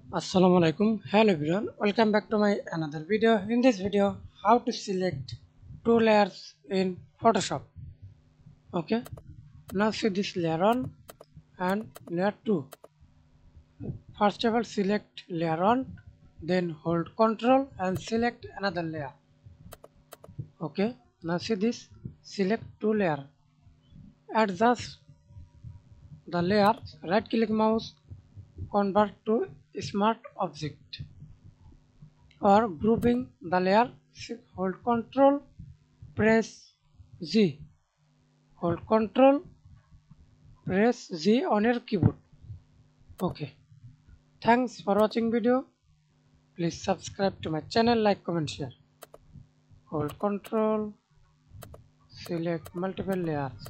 Assalamualaikum. Hello everyone. Welcome back to my another video. In this video, how to select two layers in Photoshop. Okay. Now see this layer 1 and layer 2. First of all, select layer 1, then hold Ctrl and select another layer. Okay. Now see this. Select two layer. Adjust the layer. Right click mouse. Convert to smart object. Or grouping the layer, hold Ctrl, press Z, hold Ctrl, press Z on your keyboard. Okay, thanks for watching video. Please subscribe to my channel, like, comment, share. Hold Ctrl, select multiple layers.